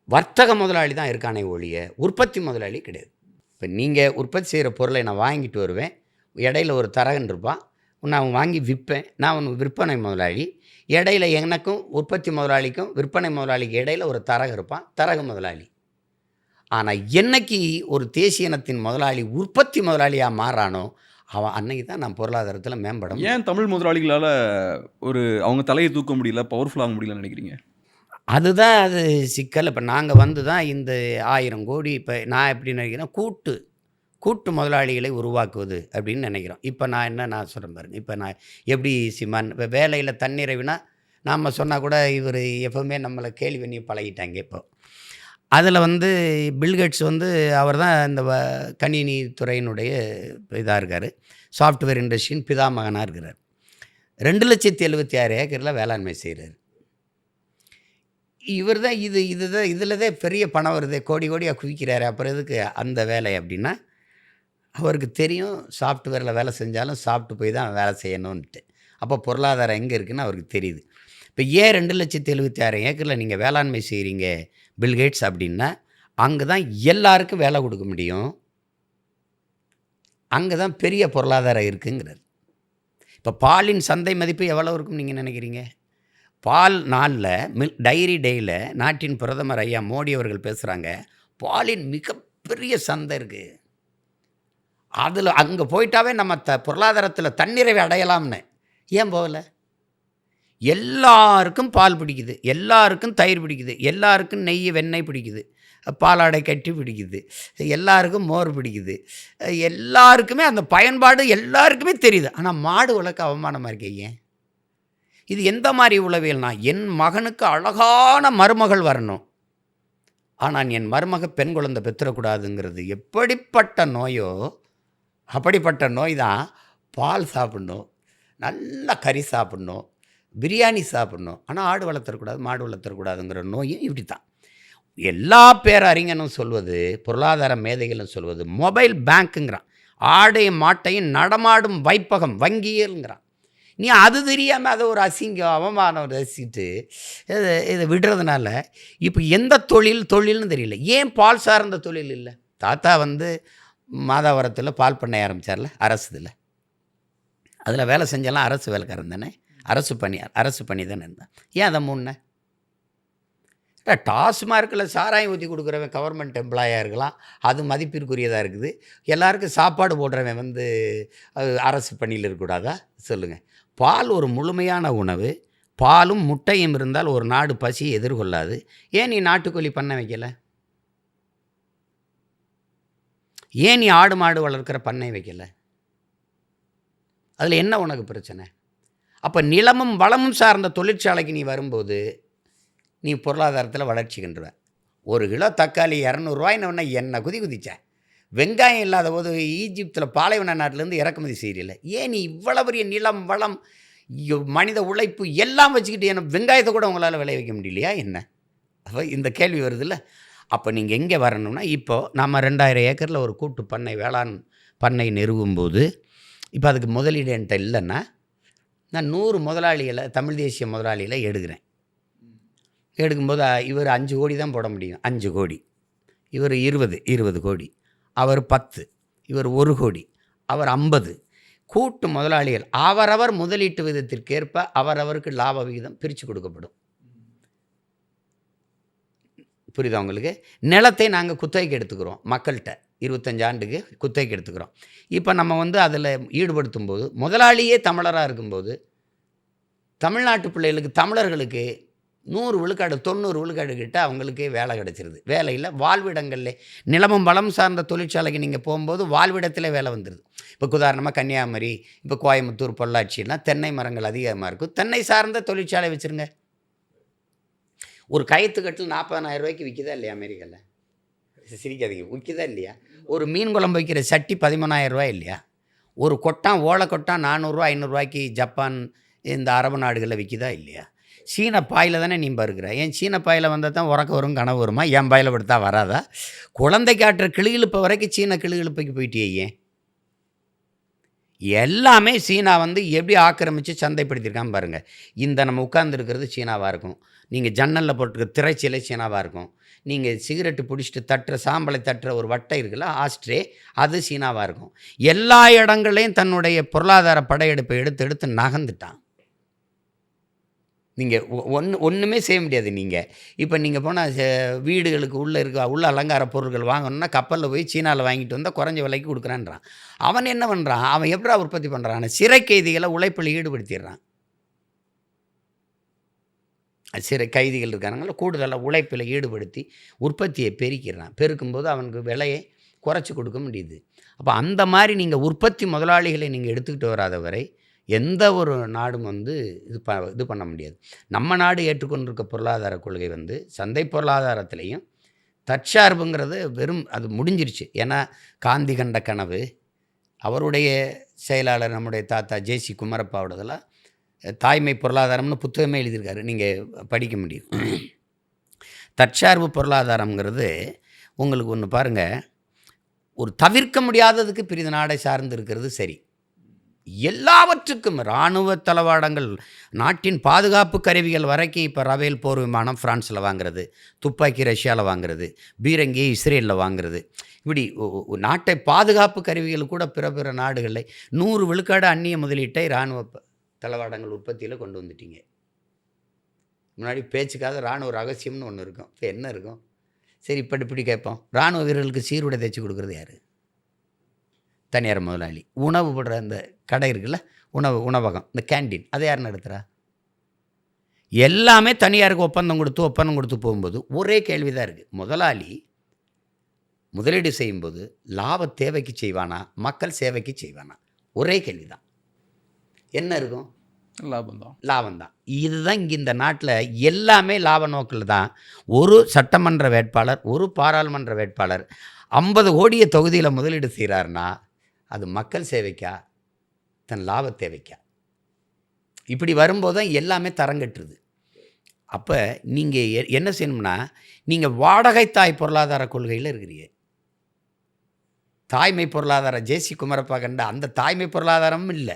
வர்த்தக முதலாளி தான் இருக்கானே ஒழிய உற்பத்தி முதலாளி கிடையாது. இப்போ நீங்கள் உற்பத்தி செய்கிற பொருளை நான் வாங்கிட்டு வருவேன், இடையில ஒரு தரகன் இருப்பான், நான் வாங்கி விற்பேன், நான் ஒன்று விற்பனை முதலாளி. இடையில எனக்கும் உற்பத்தி முதலாளிக்கும் விற்பனை முதலாளிக்கு இடையில ஒரு தரகு இருப்பான், தரகு முதலாளி. ஆனால் என்னைக்கு ஒரு தேசிய இனத்தின் முதலாளி உற்பத்தி முதலாளியாக மாறானோ அவன் அன்னைக்கு தான் நான் பொருளாதாரத்தில் மேம்படும். ஏன் தமிழ் முதலாளிகளால் அவங்க தலையை தூக்க முடியல, பவர்ஃபுல் ஆக முடியலன்னு நினைக்கிறீங்க? அதுதான் அது சிக்கல். இப்போ நாங்கள் தான் இந்த 1000 கோடி, இப்போ நான் எப்படி நினைக்கிறேன், கூட்டு முதலாளிகளை உருவாக்குவது அப்படின்னு நினைக்கிறோம். இப்போ நான் சொல்கிறேன் பாருங்க. இப்போ நான் எப்படி சிமான் இப்போ வேலையில் தன்னிறைவுனா நாம் சொன்னால் கூட இவர் எப்போவுமே நம்மளை கேள்வி பண்ணி பழகிட்டாங்க. இப்போ அதில் பில்கேட்ஸ் அவர் தான் இந்த கணினி துறையினுடைய இதாக இருக்கார், சாஃப்ட்வேர் இண்டஸ்ட்ரியின் பிதாமகனாக இருக்கிறார். 2,76,000 ஏக்கரில் வேளாண்மை செய்கிறார். இவர் தான் இதில் தான் பெரிய பணம் வருது, கோடியாக குவிக்கிறாரு. அப்புறம் எதுக்கு அந்த வேலை அப்படின்னா, அவருக்கு தெரியும் சாஃப்ட்வேரில் வேலை செஞ்சாலும் சாப்பிட்டு போய் தான் வேலை செய்யணுன்ட்டு. அப்போ பொருளாதாரம் எங்கே இருக்குதுன்னு அவருக்கு தெரியுது. இப்போ ஏன் 2,76,000 ஏக்கரில் நீங்கள் வேளாண்மை செய்கிறீங்க பில்கேட்ஸ் அப்படின்னா, அங்கே தான் எல்லாருக்கும் வேலை கொடுக்க முடியும், அங்கே தான் பெரிய பொருளாதாரம் இருக்குங்கிறார். இப்போ பாலின் சந்தை மதிப்பு எவ்வளோ இருக்குன்னு நீங்கள் நினைக்கிறீங்க? பால் நாளில் டைரி டேயில் நாட்டின் பிரதமர் ஐயா மோடி அவர்கள் பேசுகிறாங்க, பாலின் மிகப்பெரிய சந்தை இருக்குது, அதில் அங்கே போயிட்டாவே நம்ம பொருளாதாரத்தில் தன்னிறைவை அடையலாம்னு. ஏன் போகலை? எல்லாருக்கும் பால் பிடிக்குது, எல்லாருக்கும் தயிர் பிடிக்குது, எல்லாருக்கும் நெய் வெண்ணெய் பிடிக்குது, பாலாடை கட்டி பிடிக்குது, எல்லாருக்கும் மோர் பிடிக்குது, எல்லாருக்குமே அந்த பயன்பாடு எல்லாருக்குமே தெரியுது. ஆனால் மாடு வளர்க்க அவமானமாக இருக்கே ஏன்? இது எந்த மாதிரி உளவியல்னா, என் மகனுக்கு அழகான மருமகள் வரணும், ஆனால் என் மருமக பெண் குழந்தை பெற்றுடக்கூடாதுங்கிறது எப்படிப்பட்ட நோயோ அப்படிப்பட்ட நோய் தான். பால் சாப்பிட்ணும், நல்லா கறி சாப்பிட்ணும், பிரியாணி சாப்பிட்ணும், ஆனால் ஆடு வளர்த்தக்கூடாது, மாடு வளர்த்தக்கூடாதுங்கிற நோயும் இப்படி தான். எல்லா பேரறிஞனும் சொல்வது, பொருளாதார மேதைகளும் சொல்வது, மொபைல் பேங்க்குங்கிறான், ஆடையும் மாட்டையும் நடமாடும் வைப்பகம் வங்கியல்ங்கிறான். நீ அது தெரியாமல் அதை ஒரு அசிங்கம் அவமானம் ரசிச்சுட்டு இதை விடுறதுனால இப்போ எந்த தொழில்னு தெரியல. ஏன் பால் சார்ந்த தொழில் இல்லை? தாத்தா மாதாவரத்தில் பால் பண்ணை ஆரம்பித்தார்ல, அரசு இதில், அதில் வேலை செஞ்செல்லாம் அரசு வேலைக்காரன் தானே, அரசு பண்ணி தானே இருந்தான். ஏன் அதை முன்ன டாஸ்மார்க்கில் சாராயம் ஊற்றி கொடுக்குறவன் கவர்மெண்ட் எம்ப்ளாயாக இருக்கலாம், அது மதிப்பிற்குரியதாக இருக்குது. எல்லாருக்கும் சாப்பாடு போடுறவன் அரசு பணியில் இருக்கக்கூடாதா? சொல்லுங்கள். பால் ஒரு முழுமையான உணவு, பாலும் முட்டையும் இருந்தால் ஒரு நாடு பசியை எதிர்கொள்ளாது. ஏன் நீ நாட்டுக்கோழி பண்ணை வைக்கல? ஏன் நீ ஆடு மாடு வளர்க்குற பண்ணை வைக்கல? அதில் என்ன உனக்கு பிரச்சனை? அப்போ நிலமும் வளமும் சார்ந்த தொழிற்சாலைக்கு நீ வரும்போது நீ பொருளாதாரத்தில் வளர்ச்சி கண்டுவ. 1 கிலோ தக்காளி 200 ரூபாய்ன்னு என்ன குதிச்ச. வெங்காயம் இல்லாத போது ஈஜிப்தில் பாலைவன நாட்டிலேருந்து இறக்குமதி செய்யல. ஏன் நீ இவ்வளோ பெரிய நிலம் வளம் மனித உழைப்பு எல்லாம் வச்சுக்கிட்டு என்ன வெங்காயத்தை கூட உங்களால் விளைவிக்க முடியலையா என்ன? அப்போ இந்த கேள்வி வருதுல்ல. அப்போ நீங்கள் எங்கே வரணும்னா, இப்போது நம்ம 2000 ஏக்கரில் ஒரு கூட்டு பண்ணை வேளாண் பண்ணை நிறுவும்போது இப்போ அதுக்கு முதலீடு என்கிட்ட இல்லைன்னா நான் 100 முதலாளிகளை தமிழ் தேசிய முதலாளிகளை எடுக்கிறேன். எடுக்கும்போது இவர் 5 கோடி தான் போட முடியும். 5 கோடி, இவர் 20 கோடி, அவர் 10, இவர் 1 கோடி, அவர் 50. கூட்டு முதலாளிகள் அவரவர் முதலீட்டு விதத்திற்கேற்ப அவரவருக்கு லாப விகிதம் பிரித்து கொடுக்கப்படும். புரியுதா உங்களுக்கு? நிலத்தை நாங்கள் குத்தகைக்கு எடுத்துக்கிறோம் மக்கள்கிட்ட. 25 ஆண்டுக்கு குத்தகைக்கு எடுத்துக்கிறோம். இப்போ நம்ம அதில் ஈடுபடுத்தும் போது முதலாளியே தமிழராக இருக்கும்போது தமிழ்நாட்டு பிள்ளைகளுக்கு தமிழர்களுக்கு 100 விழுக்காடு 90 விழுக்காடு கிட்ட அவங்களுக்கே வேலை கிடச்சிருது. வேலையில் வாழ்விடங்களில் நிலமும் வளம் சார்ந்த தொழிற்சாலைக்கு நீங்கள் போகும்போது வாழ்விடத்தில் வேலை வந்துடுது. இப்போ உதாரணமாக கன்னியாகுமரி, இப்போ கோயம்புத்தூர், பொள்ளாச்சிலாம் தென்னை மரங்கள் அதிகமாக இருக்கும். தென்னை சார்ந்த தொழிற்சாலை வச்சுருங்க. ஒரு கயிற்றுக்கட்டில் 40,000 ரூபாய்க்கு விற்கிதா இல்லையா அமெரிக்காவில்? சிரிக்காதீங்க, விற்கிதா இல்லையா? ஒரு மீன் குழம்பு வைக்கிற சட்டி 13,000 ரூபாய் இல்லையா? ஒரு கொட்டான் ஓலை கொட்டான் 400 ரூபா 500 ரூபாய்க்கு ஜப்பான் இந்த அரபு நாடுகளில் விற்கிதா இல்லையா? சீன பாயில் தானே நீ பருக்கிற. ஏன் சீன பாயில் வந்தால் தான் உறக்க வரும் கனவு வருமா? என் பாயில் படுத்தா வராதா? குழந்தை காட்டுற கிளிகிழப்பை வரைக்கும் சீன கிளிகிழப்பைக்கு போயிட்டே. ஏன் எல்லாமே சீனா எப்படி ஆக்கிரமித்து சந்தைப்படுத்தியிருக்கான்னு பாருங்கள். இந்த நம்ம உட்கார்ந்துருக்கிறது சீனாவாக இருக்கும். நீங்கள் ஜன்னலில் போட்டிருக்க திரைச்சீலை சீனாவாக இருக்கும். நீங்கள் சிகரெட்டு பிடிச்சிட்டு தட்டுற சாம்பலை தட்டுற ஒரு வட்டை இருக்குல்ல ஆஸ்ட்ரே, அது சீனாவாக இருக்கும். எல்லா இடங்களையும் தன்னுடைய பொருளாதார படையெடுப்பை எடுத்து நகர்ந்துட்டான். நீங்கள் ஒன்றுமே செய்ய முடியாது. நீங்கள் இப்போ நீங்கள் போனால் வீடுகளுக்கு உள்ள அலங்கார பொருட்கள் வாங்கணுன்னா கப்பலில் போய் சீனாவில் வாங்கிட்டு வந்தால் குறைஞ்ச விலைக்கு கொடுக்குறான்றான். அவன் என்ன பண்ணுறான்? அவன் எப்படா உற்பத்தி பண்ணுறான்? சிறை கைதிகளை உழைப்பில் ஈடுபடுத்திடுறான். சிறை கைதிகள் இருக்காங்களா, கூடுதலாக உழைப்பில் ஈடுபடுத்தி உற்பத்தியை பெருக்கிடுறான். பெருக்கும்போது அவனுக்கு விலையை குறைச்சி கொடுக்க முடியுது. அப்போ அந்த மாதிரி நீங்கள் உற்பத்தி முதலாளிகளை நீங்கள் எடுத்துக்கிட்டு வராத வரை எந்த ஒரு நாடும் இது பண்ண முடியாது. நம்ம நாடு ஏற்றுக்கொண்டிருக்க பொருளாதார கொள்கை சந்தை பொருளாதாரத்திலையும் தற்சார்புங்கிறது அது முடிஞ்சிருச்சு. ஏன்னா காந்தி கண்ட கனவு, அவருடைய செயலாளர் நம்முடைய தாத்தா ஜேசி குமரப்பாவோடதெல்லாம் தாய்மை பொருளாதாரம்னு புத்தகமே எழுதியிருக்காரு, நீங்கள் படிக்க முடியும். தற்சார்பு பொருளாதாரங்கிறது உங்களுக்கு ஒன்று பாருங்கள், ஒரு தவிர்க்க முடியாததுக்கு பிரித நாடை சார்ந்து இருக்கிறது சரி. எல்லாவற்றுக்கும் இராணுவ தளவாடங்கள், நாட்டின் பாதுகாப்பு கருவிகள் வரைக்கும் இப்போ ரஃபேல் போர் விமானம் ஃப்ரான்ஸில் வாங்குறது, துப்பாக்கி ரஷ்யாவில் வாங்குறது, பீரங்கி இஸ்ரேலில் வாங்குறது, இப்படி நாட்டை பாதுகாப்பு கருவிகள் கூட பிற நாடுகளில் 100 விழுக்காடு அந்நிய முதலீட்டை இராணுவ தளவாடங்கள் உற்பத்தியில் கொண்டு வந்துட்டீங்க. முன்னாடி பேச்சுக்காக இராணுவ ரகசியம்னு ஒன்று இருக்கும். இப்போ என்ன இருக்கும்? சரி, இப்படி கேட்போம். இராணுவ வீரர்களுக்கு சீருடை தைச்சி கொடுக்குறது யார்? தனியார் முதலாளி. உணவு போடுற அந்த கடை இருக்குல்ல, உணவகம், இந்த கேண்டீன், அதை யார் நடத்துகிறா? எல்லாமே தனியாருக்கு ஒப்பந்தம் கொடுத்து போகும்போது ஒரே கேள்வி தான் இருக்குது. முதலாளி முதலீடு செய்யும்போது லாப தேவைக்கு செய்வானா, மக்கள் சேவைக்கு செய்வானா? ஒரே கேள்வி தான். என்ன இருக்கும்? லாபம்தான். இதுதான் இங்கே இந்த நாட்டில் எல்லாமே லாப நோக்கில் தான். ஒரு சட்டமன்ற வேட்பாளர், ஒரு பாராளுமன்ற வேட்பாளர் 50 கோடியை தொகுதியில் முதலீடு செய்கிறாருன்னா அது மக்கள் சேவைக்கா, தன் லாப தேவைக்கா? இப்படி வரும்போது தான் எல்லாமே தரங்கட்டுருது. அப்போ நீங்கள் என்ன செய்யணும்னா, நீங்கள் வாடகை தாய் பொருளாதார கொள்கையில் இருக்கிறீங்க. தாய்மை பொருளாதார ஜேசி குமரப்பா கண்ட அந்த தாய்மை பொருளாதாரமும் இல்லை.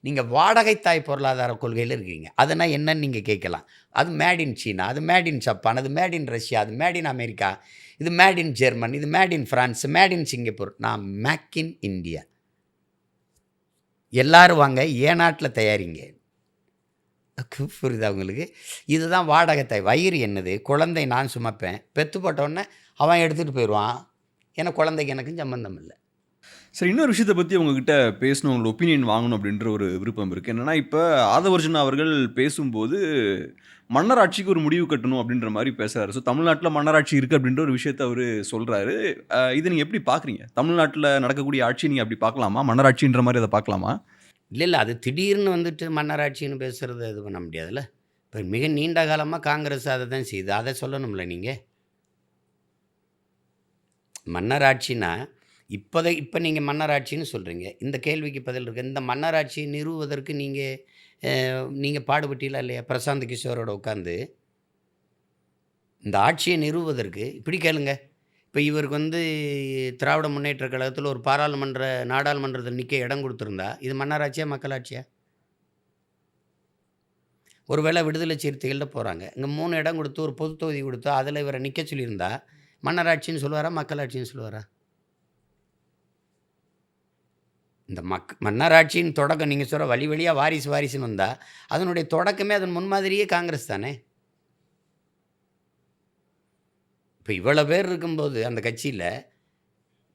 நீங்கள் வாடகை தாய் பொருளாதார கொள்கையில் இருக்கீங்க. அதனால் என்னன்னு நீங்கள் கேட்கலாம். அது மேட் இன் சீனா, அது மேட் இன் ஜப்பான், அது மேட் இன் ரஷ்யா, அது மேட் இன் அமெரிக்கா, இது மேட் இன் ஜெர்மன், இது made in France, made in Singapore. நான் மேக் இன் இந்தியா. எல்லோரும் வாங்க, ஏன் நாட்டில் தயாரிங்க. புரியுதா உங்களுக்கு? இதுதான் வாடகை தாய். வயிறு என்னது? குழந்தை நான் சுமப்பேன், பெற்று போட்டோன்னே அவன் எடுத்துகிட்டு போயிடுவான். ஏன்னா குழந்தைக்கு எனக்கும் சம்பந்தம் இல்லை. சரி, இன்னொரு விஷயத்த பத்தி உங்ககிட்ட பேசணும், உங்களோட ஒப்பீனியன் வாங்கணும் அப்படின்ற ஒரு விருப்பம் இருக்கு. என்னன்னா, இப்ப ஆதவர்ஜுனா அவர்கள் பேசும்போது, மன்னராட்சிக்கு ஒரு முடிவு கட்டணும் அப்படின்ற மாரி பேசுறாரு. ஸோ தமிழ்நாட்டுல மன்னராட்சி இருக்கு அப்படின்ற ஒரு விஷயத்த அவரு சொல்றாரு. இத நீங்க எப்படி பார்க்குறீங்க? தமிழ்நாட்டுல நடக்கக்கூடிய ஆட்சிய நீங்க அப்படி பார்க்கலாமா? மன்னராட்சின்ற மாரி அத பார்க்கலாமா? இல்ல, அது திடீர்னு வந்துட்டு மன்னராட்சின்னு பேசுறது இது பண்ண முடியாதுல்ல. இப்ப மிக நீண்ட காலமா காங்கிரஸ் அத தான் செய்யுது. அத சொல்லணும்ல நீங்க. மன்னராட்சின்னா, இப்ப நீங்க மன்னராட்சின்னு சொல்றீங்க. இந்த கேள்விக்கு பதில் இருக்கு. இந்த மன்னராட்சியை நிறுவுவதற்கு நீங்க பாடுபட்டீங்களா இல்லையா? பிரசாந்த் கிஷோரோட உட்கார்ந்து, இந்த ஆட்சியை நிறுவுவதற்கு இப்படி கேளுங்க. இப்ப இவருக்கு திராவிட முன்னேற்றக் கழகத்தில ஒரு நாடாளுமன்றத்தில நிக்க இடம் குடுத்திருந்தா, இது மன்னராட்சியா? மக்களாட்சியா? ஒருவேளை விடுதலை சிறுத்தைகள்ட்ட போறாங்க. இங்க 3 இடம் குடுத்து, ஒரு பொது தொகுதி குடுத்து, அதில இவர நிக்க சொல்லியிருந்தா, மன்னராட்சின்னு சொல்லுவாரா? மக்களாட்சின்னு சொல்லுவாரா? இந்த மன்னராட்சியின் தொடக்கம் நீங்க சொல்ற வழி வழியா வாரிசு வாரிசுன்னு வந்தா, அதனுடைய தொடக்கமே அதன் முன்மாதிரியே காங்கிரஸ் தானே! இப்ப இவ்வளோ பேர் இருக்கும்போது அந்த கட்சியில,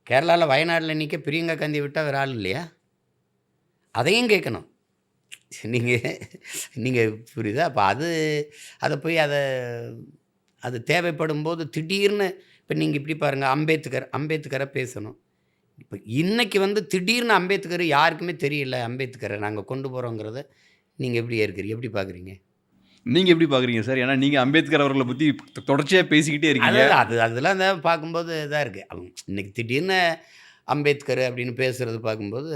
கேரளால வயநாடுல நிக்க பிரியங்கா காந்திய விட்டா வேற ஆள் இல்லையா? அதையும் கேட்கணும். நீங்க நீங்க புரியுதா? அப்ப அத போய் அது தேவைப்படும்போது திடீர்னு இப்ப நீங்க இப்படி பாருங்க, அம்பேத்கர பேசணும். இப்ப இன்னைக்கு திடீர்னு அம்பேத்கர் யாருக்குமே தெரியல. அம்பேத்கர நாங்க கொண்டு போறோங்கிறத நீங்க எப்படி ஏற்கிறீங்க? எப்படி பார்க்குறீங்க? நீங்க எப்படி பார்க்குறீங்க சார்? ஏன்னா நீங்க அம்பேத்கர் அவர்கள பத்தி தொடர்ச்சியா பேசிக்கிட்டே இருக்கீங்க. அதான் அதெல்லாம் பார்க்கும்போது இதா இருக்கு. இன்னைக்கு திடீர்னு அம்பேத்கர் அப்படின்னு பேசுறது பார்க்கும்போது,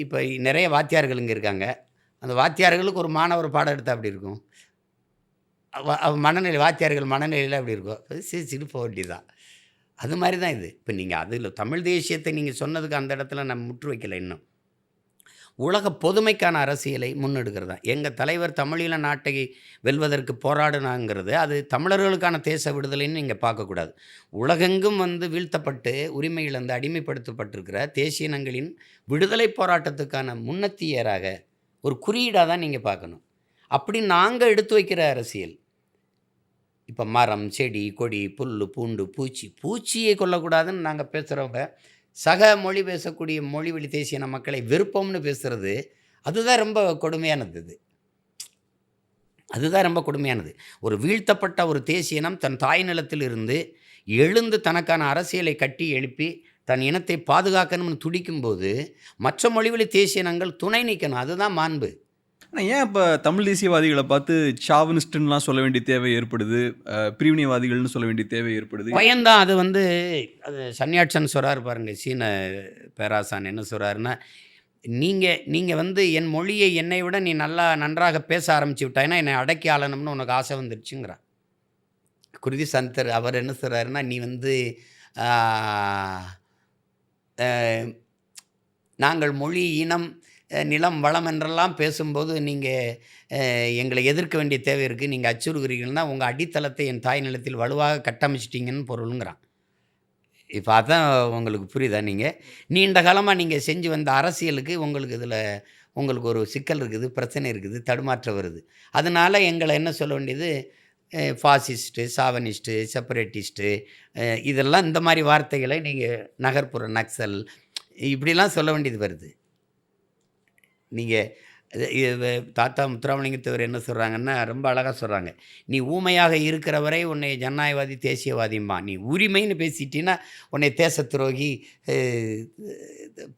இப்ப நெறைய வாத்தியார்கள் இங்க இருக்காங்க. அந்த வாத்தியார்களுக்கு ஒரு மாணவர் பாடம் எடுத்தா எப்படி இருக்கும்? வாத்தியார்கள் மனநிலையில எப்படி இருக்கும்? சிரிச்சுட்டு போ வேண்டியதுதான். அது மாரி தான் இது. இப்ப நீங்க அதில தமிழ் தேசியத்தை நீங்க சொன்னதுக்கு அந்த இடத்துல நான் முற்று வைக்கல இன்னும். உலக பொதுமைக்கான அரசியலை முன்னெடுக்கிறது தான். எங்க தலைவர் தமிழீழ நாட்டை வெல்வதற்கு போராடினாங்கிறது, அது தமிழர்களுக்கான தேச விடுதலைன்னு நீங்க பார்க்கக்கூடாது. உலகெங்கும் வீழ்த்தப்பட்டு, உரிமை இழந்து அடிமைப்படுத்தப்பட்டிருக்கிற தேசிய இனங்களின் விடுதலை போராட்டத்துக்கான முன்னோடியாராக, ஒரு குறியீடா தான் நீங்க பார்க்கணும். அப்படி நாங்க எடுத்து வைக்கிற அரசியல். இப்ப மரம், செடி, கொடி, புல்லு, பூண்டு, பூச்சியை கொல்லக்கூடாதுன்னு நாங்க பேசுறவங்க, சக மொழி பேசக்கூடிய மொழிவழி தேசிய இன மக்களை வெறுப்போம்னு பேசுறது, அதுதான் ரொம்ப கொடுமையானது இது. அதுதான் ரொம்ப கொடுமையானது. ஒரு வீழ்த்தப்பட்ட ஒரு தேசிய இனம் தன் தாய் நிலத்தில் இருந்து எழுந்து தனக்கான அரசியலை கட்டி எழுப்பி, தன் இனத்தை பாதுகாக்கணும்னு துடிக்கும்போது, மற்ற மொழிவழி தேசிய இனங்கள் துணை நிக்கணும். அதுதான் மாண்பு. ஆனா ஏன் அப்ப தமிழ் தேசியவாதிகள பார்த்து சாவனிஸ்ட்ன்லாம் சொல்ல வேண்டிய தேவை ஏற்படுது? பிரிவினைவாதிகள்னு சொல்ல வேண்டிய தேவை ஏற்படுது? பயந்தான் அது அது சன்யாட்சன் சொல்றாரு பாருங்க. சீன பேராசான் என்ன சொல்றாருன்னா, நீங்க நீங்க என் மொழியை என்னை விட நீ நன்றாக பேச ஆரம்பிச்சு விட்டாய்ன்னா, என்னை அடக்கி ஆளணும்னு உனக்கு ஆசை வந்துருச்சுங்கிறார். குருதி சந்தர் அவர் என்ன சொல்றாருன்னா, நீ ஆ அ நாங்கள் மொழி, இனம், நிலம், வளம் என்றெல்லாம் பேசும்போது நீங்க எங்களை எதிர்க்க வேண்டிய தேவை இருக்கு. நீங்க அச்சுறுகிறீர்கள்னா, உங்க அடித்தளத்தை என் தாய் நிலத்தில் வலுவாக கட்டமைச்சிட்டீங்கன்னு பொருளுங்கிறான். இப்ப அதான் உங்களுக்கு புரியுதா நீங்க? நீண்ட காலமா நீங்க செஞ்சு வந்த அரசியலுக்கு உங்களுக்கு ஒரு சிக்கல் இருக்குது, பிரச்சனை இருக்குது, தடுமாற்றம் வருது. அதனால எங்கள என்ன சொல்ல வேண்டியது, ஃபாசிஸ்ட்டு, சாவனிஸ்ட்டு, செப்பரேட்டிஸ்ட்டு இதெல்லாம் இந்த மாரி வார்த்தைகளை நீங்க நகர்ப்புற நக்சல் இப்படிலாம் சொல்ல வேண்டியது வருது. நீங்க தாத்தா முத்துராமலிங்கத்தேவர் என்ன சொல்றாங்கன்னா, ரொம்ப அழகா சொல்றாங்க. "நீ ஊமையாக இருக்கிற வரை உன்னை ஜனநாயகவாதி, தேசியவாதிம்பான். நீ உரிமைன்னு பேசிட்டீன்னா, உன்னை தேசத் துரோகி, அ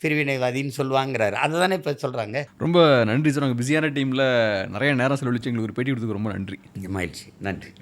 பிரிவினைவாதின்னு சொல்லுவாங்கிறாரு." அததானே இப்ப சொல்றாங்க. ரொம்ப நன்றி சார். உங்க பிஸியான டைம்ல நெறைய நேரம் செலவழிச்சு எங்களுக்கு ஒரு பேட்டி கொடுத்ததுக்கு ரொம்ப நன்றி. மகிழ்ச்சி. நன்றி.